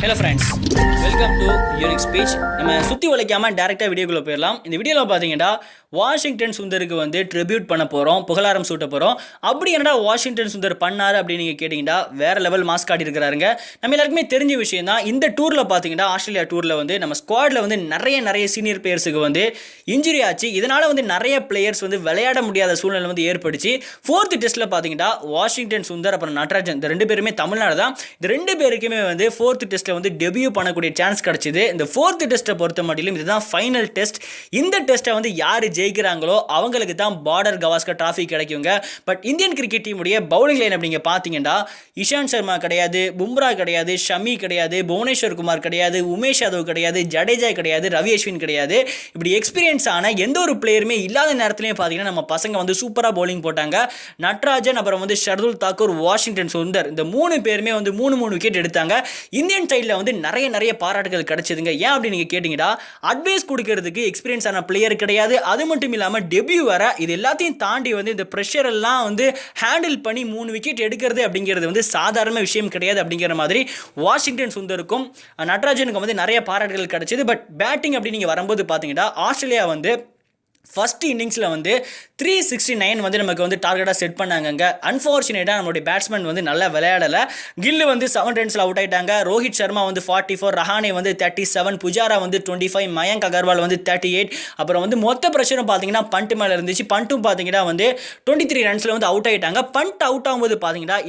Hello friends, welcome to unique speech. நம்ம சுற்றி உழைக்காமல் டேரெக்டாக வீடியோக்குள்ளே போயிடலாம். இந்த வீடியோவில் பார்த்தீங்கன்னா வாஷிங்டன் சுந்தருக்கு வந்து ட்ரிபியூட் பண்ண போகிறோம், புகழாரம் சூட்ட போகிறோம். அப்படி என்னடா வாஷிங்டன் சுந்தர் பண்ணார் அப்படின்னு நீங்கள் கேட்டிங்கன்னா வேறு லெவல் மாஸ் காட்டி இருக்கிறாருங்க. நம்ம எல்லாருக்குமே தெரிஞ்ச விஷயம் தான். இந்த டூரில் பார்த்தீங்கன்னா ஆஸ்திரேலியா டூரில் வந்து நம்ம ஸ்குவாடில் வந்து நிறைய சீனியர் பிளேயர்ஸுக்கு வந்து இன்ஜுரி ஆச்சு. இதனால் வந்து நிறைய பிளேயர்ஸ் வந்து விளையாட முடியாத சூழ்நிலை வந்து ஏற்படுச்சு. 4th டெஸ்ட்டில் பார்த்தீங்கன்னா வாஷிங்டன் சுந்தர் அப்புறம் நட்ராஜன் இந்த ரெண்டு பேருமே தமிழ்நாடு தான். இந்த ரெண்டு பேருக்குமே வந்து 4th டெஸ்ட்டில் வந்து டெபியூ பண்ணக்கூடிய சான்ஸ் கிடச்சிது. இந்த 4th டெஸ்ட்டை பொறுத்த மட்டிலும் இதுதான் ஃபைனல் டெஸ்ட். இந்த டெஸ்ட்டை வந்து யார் ஜெயிக்கிறாங்களோ அவங்களுக்கு தான் பார்டர் கவாஸ்கர் டிராஃபி கிடைக்குங்க. பட் இந்தியன் கிரிக்கெட் டீமுடைய பவுலிங் லைன் அப்படிங்க பார்த்தீங்கன்னா இஷாந்த் சர்மா கிடையாது, பும்ரா கிடையாது, ஷமி கிடையாது, புவனேஸ்வர் குமார் கிடையாது, உமேஷ் யாதவ் கிடையாது, ஜடேஜா கிடையாது, ரவி அஸ்வின் கிடையாது. இப்படி எக்ஸ்பீரியன்ஸ் ஆன எந்த ஒரு பிளேயருமே இல்லாத நேரத்திலையும் பார்த்தீங்கன்னா நம்ம பசங்க வந்து சூப்பராக பவுலிங் போட்டாங்க. நட்ராஜன் அப்புறம் வந்து ஷர்துல், தாக்கூர், வாஷிங்டன் சுந்தர் இந்த 3 பேருமே வந்து 3 விக்கெட் எடுத்தாங்க. இந்தியன் சைடில் வந்து நிறைய பாராட்டுகள் கிடைச்சதுங்க. ஏன் அப்படின்னு நீங்கள் கேட்டிங்கன்னா அட்வைஸ் கொடுக்கறதுக்கு எக்ஸ்பீரியன்ஸ் ஆன பிளேயர் கிடையாது. அது மட்டும் இல்லாமல் டெபியூ வர இது எல்லாத்தையும் தாண்டி வந்து இந்த ப்ரெஷர் எல்லாம் வந்து ஹேண்டில் பண்ணி 3 விக்கெட் எடுக்கிறது அப்படிங்கிறது வந்து சாதாரண விஷயம் கிடையாது. அப்படிங்கிற மாதிரி வாஷிங்டன் சுந்தருக்கும் நட்ராஜனுக்கும் வந்து நிறைய பாராட்டுகள் கிடைச்சது. பட் பேட்டிங் அப்படி நீங்கள் வரும்போது பார்த்தீங்கன்னா ஆஸ்திரேலியா வந்து ஃபர்ஸ்ட் இன்னிங்ஸில் வந்து 369 வந்து நமக்கு வந்து டார்கெட்டாக செட் பண்ணாங்க. அன்ஃபார்ச்சுனேட்டாக நம்மளுடைய பேட்ஸ்மேன் வந்து நல்லா விளையாடலை. கில்லு வந்து 7 ரன்ஸில் அவுட் ஆகிட்டாங்க. ரோஹித் சர்மா வந்து 44, ரஹானே வந்து 37, புஜாரா வந்து 25, மயங்க் அகர்வால் வந்து 38. அப்புறம் வந்து மொத்த ப்ரெஷரும் பார்த்தீங்கன்னா பண்ட் மேலே இருந்துச்சு. பண்ட்டும் பார்த்தீங்கன்னா வந்து 23 ரன்ஸில் வந்து அவுட் ஆகிட்டாங்க. பண்ட் அவுட் ஆகும்போது பார்த்தீங்கன்னா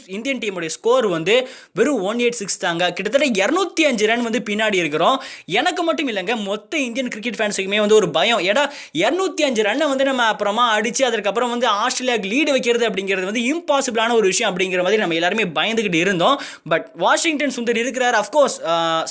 இந்தியன் டீமுடைய ஸ்கோர் வந்து வெறும் 186 தாங்க. கிட்டத்தட்ட 205 ரன் வந்து பின்னாடி இருக்கிறோம். எனக்கு மட்டும் இல்லைங்க, மொத்த இந்தியன் கிரிக்கெட் ஃபேன்ஸுக்குமே வந்து ஒரு பயம். ஏடா 205 ரன்னை வந்து நம்ம அப்புறமா அடிச்சு அதுக்கப்புறம் வந்து ஆஸ்திரேலியாவுக்கு லீடு வைக்கிறது அப்படிங்கிறது வந்து இம்பாசிபிளான ஒரு விஷயம் அப்படிங்கிற மாதிரி நம்ம எல்லாருமே பயந்துகிட்டு இருந்தோம். பட் வாஷிங்டன் சுந்தர் இருக்கிறார். அஃப்கோர்ஸ்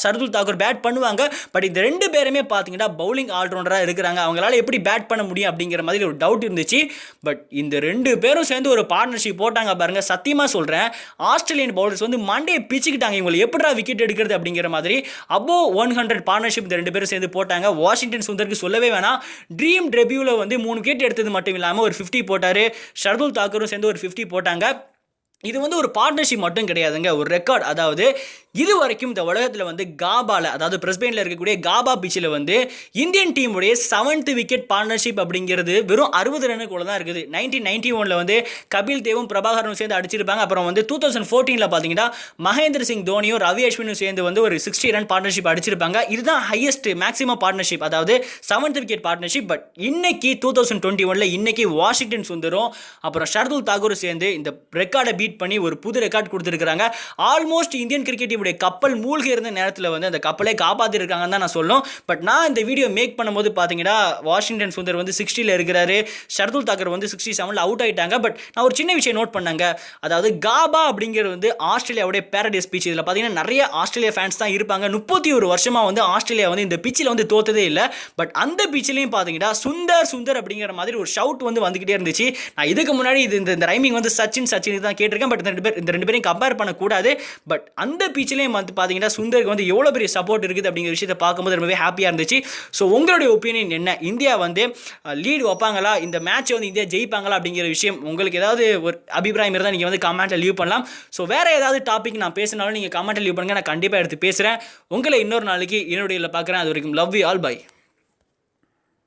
ஷர்துல், தாக்கூர் பேட் பண்ணுவாங்க. பட் இந்த ரெண்டு பேருமே பார்த்தீங்கன்னா பவுலிங் ஆல்ரவுண்டராக இருக்கிறாங்க. அவங்களால எப்படி பேட் பண்ண முடியும் அப்படிங்கிற மாதிரி ஒரு டவுட் இருந்துச்சு. பட் இந்த ரெண்டு பேரும் சேர்ந்து ஒரு பார்ட்னர்ஷிப் போட்டாங்க பாருங்க. சத்தியமாக சொல்கிறேன், ஆஸ்திரேலியன் பவுலர்ஸ் வந்து மண்டையை பிச்சுக்கிட்டாங்க. இவங்களை எப்படா விக்கெட் எடுக்கிறது அப்படிங்கிற மாதிரி அபோவ் 100 பார்ட்னர்ஷிப் இந்த ரெண்டு பேரும் சேர்ந்து போட்டாங்க. வாஷிங்டன் சுந்தருக்கு சொல்லவே வேணாம். ட்ரீம் டெபியூவில் வந்து 3 விக்கெட் எடுத்தது மட்டும் இல்லாமல் ஒரு 50 போட்டார். ஷர்துல், தாக்கூரும் சேர்ந்து ஒரு 50 போட்டாங்க. இது வந்து ஒரு பார்ட்னர்ஷிப் மட்டும் கிடையாதுங்க, ஒரு ரெக்கார்ட். அதாவது இது வரைக்கும் இந்த உலகத்தில் வந்து காபாவில், அதாவது பிரிஸ்பெயினில் இருக்கக்கூடிய காபா பீச்சில் வந்து இந்தியன் டீமுடைய 7th விக்கெட் பார்ட்னர்ஷிப் அப்படிங்கிறது வெறும் 60 ரன்னுக்குள்ள தான் இருக்குது. 1991 வந்து கபில் தேவும் பிரபாகரனும் சேர்ந்து அடிச்சிருப்பாங்க. அப்புறம் வந்து 2014 பார்த்தீங்கன்னா மகேந்திர சிங் தோனியும் ரவி அஸ்வினும் சேர்ந்து வந்து ஒரு 60 ரன் பார்ட்னர்ஷிப் அடிச்சிருப்பாங்க. இதுதான் ஹையஸ்ட் மேக்ஸிமம் பார்ட்னர்ஷிப், அதாவது 7th விக்கெட் பார்ட்னர்ஷிப். பட் இன்னைக்கு 2021 இன்னைக்கு வாஷிங்டன் சுந்தரும் அப்புறம் ஷர்துல் தாக்கூரும் சேர்ந்து இந்த ரெக்கார்டை பீட் பண்ணி ஒரு புது ரெக்கார்ட் கொடுத்துருக்காங்க. ஆல்மோஸ்ட் இந்தியன் கிரிக்கெட் டீமுடைய கப்பல் மூழ்கி இருந்த நேரத்தில் வந்து அந்த கப்பலை காப்பாற்றி இருக்காங்கன்னு தான் நான் சொல்லணும். பட் நான் இந்த வீடியோ மேக் பண்ணும்போது பார்த்தீங்கன்னா வாஷிங்டன் சுந்தர் வந்து 60ல் இருக்கிறாரு, ஷர்துல் தாக்கூர் வந்து 67ல் அவுட் ஆகிட்டாங்க. பட் நான் ஒரு சின்ன விஷயம் நோட் பண்ணாங்க. அதாவது காபா அப்படிங்கிறது வந்து ஆஸ்திரேலியாவுடைய பேரடைஸ் பீச். இதில் பார்த்தீங்கன்னா நிறைய ஆஸ்திரேலியா ஃபேன்ஸ் தான் இருப்பாங்க. 31 வருஷமாக வந்து ஆஸ்திரேலியா வந்து இந்த பீச்சில் வந்து தோத்ததே இல்லை. பட் அந்த பீச்சிலையும் பார்த்தீங்கன்னா சுந்தர் அப்படிங்கிற மாதிரி ஒரு ஷவுட் வந்து வந்துகிட்டே இருந்துச்சு. நான் இதுக்கு முன்னாடி இந்த ரைமிங் வந்து சச்சின் தான் கேட்டிருக்கேன். பட் இந்த ரெண்டு பேரையும் கம்பேர் பண்ணக்கூடாது. பட் அந்த பீச்சிலையும் வந்து பார்த்தீங்கன்னா சுந்தருக்கு வந்து எவ்வளோ பெரிய சப்போர்ட் இருக்குது அப்படிங்கிற விஷயத்தை பார்க்கும்போது ரொம்பவே ஹாப்பியாக இருந்துச்சு. ஸோ உங்களுடைய ஒப்பீனியன் என்ன? இந்தியா வந்து லீடு வைப்பாங்களா, இந்த மேட்சை வந்து இந்தியா ஜெயிப்பாங்களா அப்படிங்கிற விஷயம் உங்களுக்கு ஏதாவது ஒரு அபிப்பிராயம் இருந்தால் நீங்கள் வந்து கமெண்ட்டில் லீவ் பண்ணலாம். ஸோ வேறு ஏதாவது டாபிக் நான் பேசினாலும் நீங்கள் கமெண்ட்டில் லீவ் பண்ணுங்கள், நான் கண்டிப்பாக எடுத்து பேசுகிறேன். உங்களை இன்னொரு நாளைக்கு என்னுடைய பார்க்குறேன். அது வரைக்கும் லவ் யூ ஆல், பை.